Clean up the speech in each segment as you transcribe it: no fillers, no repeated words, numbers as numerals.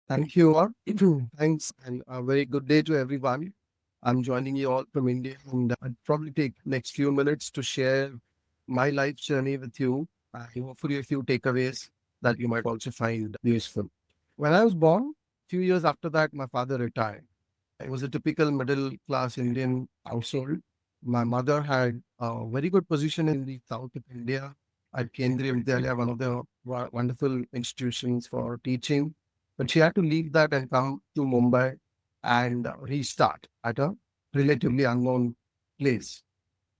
Thank you all. Thanks, and a very good day to everyone. I'm joining you all from India, and I'll probably take next few minutes to share my life journey with you. Hopefully, a few takeaways that you might also find useful. When I was born, few years after that, my father retired. It was a typical middle class Indian household. My mother had a very good position in the south of India at Kendriya Vidyalaya, one of the wonderful institutions for teaching. But she had to leave that and come to Mumbai and restart at a relatively unknown place.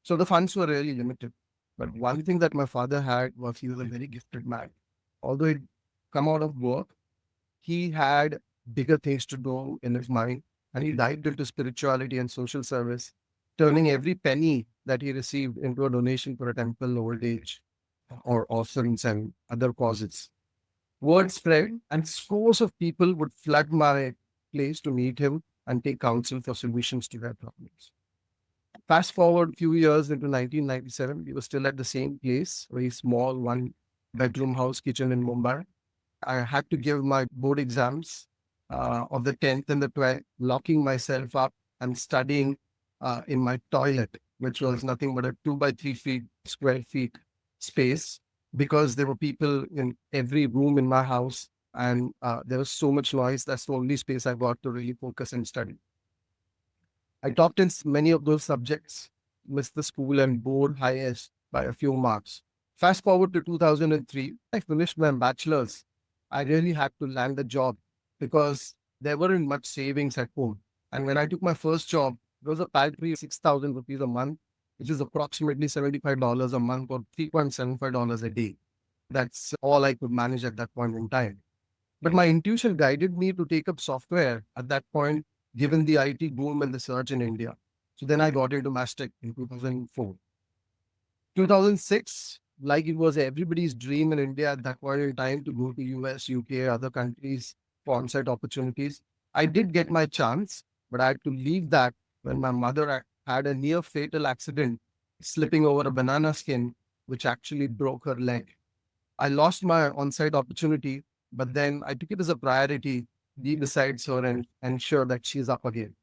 So the funds were really limited. But one thing that my father had was he was a very gifted man. Although he'd come out of work, he had bigger things to do in his mind, and he dived into spirituality and social service, turning every penny that he received into a donation for a temple, old age, or orphans and other causes. Word spread, and scores of people would flood my place to meet him and take counsel for solutions to their problems. Fast forward a few years into 1997, we were still at the same place, very small one bedroom house kitchen in Mumbai. I had to give my board exams of the 10th and the 12th, locking myself up and studying in my toilet, which was nothing but a 2 by 3 feet square feet space, because there were people in every room in my house, and there was so much noise. That's the only space I got to really focus and study. I topped in many of those subjects, missed the school and board highest by a few marks. Fast forward to 2003, I finished my bachelor's. I really had to land a job because there weren't much savings at home. And when I took my first job, it was a paltry 6,000 rupees a month, which is approximately $75 a month or $3.75 a day. That's all I could manage at that point in time. But my intuition guided me to take up software at that point, given the IT boom and the surge in India. So then I got into Mastech in 2004. 2006, like it was everybody's dream in India at that point in time to go to US, UK, other countries for on-site opportunities. I did get my chance, but I had to leave that when my mother had a near fatal accident slipping over a banana skin, which actually broke her leg. I lost my on-site opportunity, but then I took it as a priority, be besides her and ensure that she's up again.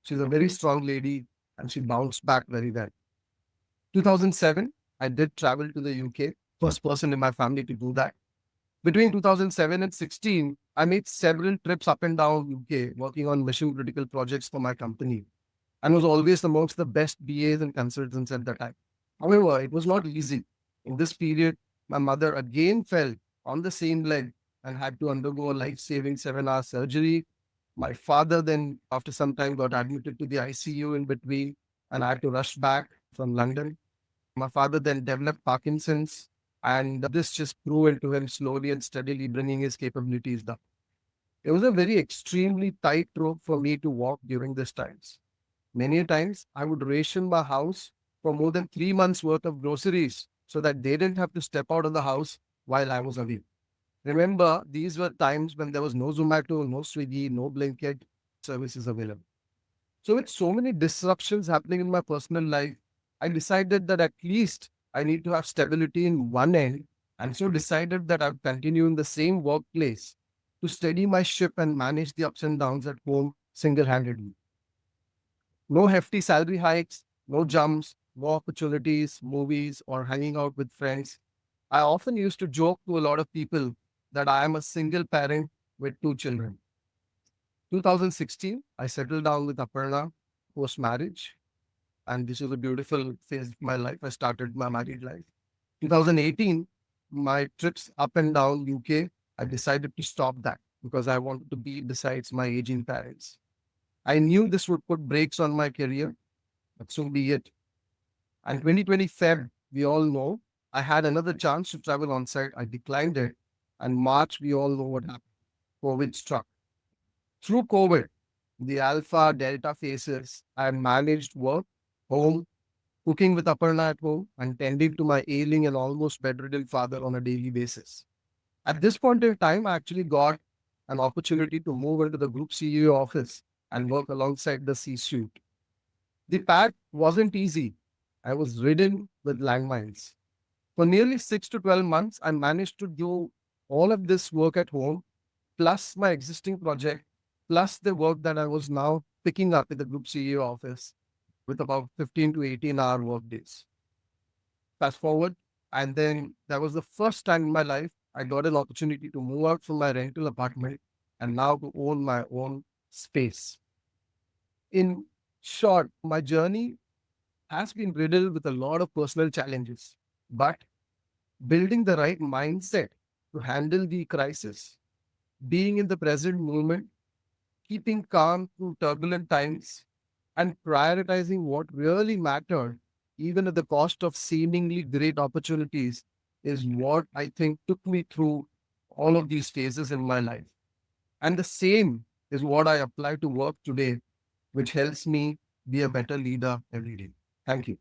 She's a very strong lady and she bounced back very well. 2007, I did travel to the UK, first person in my family to do that. Between 2007 and 16, I made several trips up and down UK working on mission critical projects for my company and was always amongst the best BAs and consultants at the time. However, it was not easy. In this period, my mother again fell on the same leg and had to undergo a life saving 7 hour surgery. My father then, after some time, got admitted to the ICU in between, and I had to rush back from London. My father then developed Parkinson's, and this just grew into him slowly and steadily bringing his capabilities down. It was a very extremely tight rope for me to walk during these times. Many times I would ration my house for more than 3 months worth of groceries so that they didn't have to step out of the house while I was away. Remember, these were times when there was no Zomato, no Swiggy, no Blinkit services available. So with so many disruptions happening in my personal life, I decided that at least I need to have stability in one end, and so decided that I would continue in the same workplace to steady my ship and manage the ups and downs at home single-handedly. No hefty salary hikes, no jumps, no opportunities, movies, or hanging out with friends. I often used to joke to a lot of people that I am a single parent with 2 children. 2016, I settled down with Aparna post marriage, and this was a beautiful phase of my life. I started my married life. 2018, my trips up and down UK, I decided to stop that because I wanted to be besides my aging parents. I knew this would put brakes on my career, but so be it. And 2020 Feb, we all know, I had another chance to travel on site. I declined it. And March, we all know what happened. COVID struck. Through COVID, the alpha, delta phases, I managed work, home, cooking with Aparna at home, and tending to my ailing and almost bedridden father on a daily basis. At this point in time, I actually got an opportunity to move into the group CEO office and work alongside the C-suite. The path wasn't easy. I was ridden with landmines. For nearly 6 to 12 months, I managed to do all of this work at home, plus my existing project, plus the work that I was now picking up in the group CEO office with about 15 to 18-hour work days. Fast forward, and then that was the first time in my life I got an opportunity to move out from my rental apartment and now to own my own space. In short, my journey has been riddled with a lot of personal challenges, but building the right mindset to handle the crisis, being in the present moment, keeping calm through turbulent times, and prioritizing what really mattered, even at the cost of seemingly great opportunities, is what I think took me through all of these phases in my life. And the same is what I apply to work today, which helps me be a better leader every day. Thank you.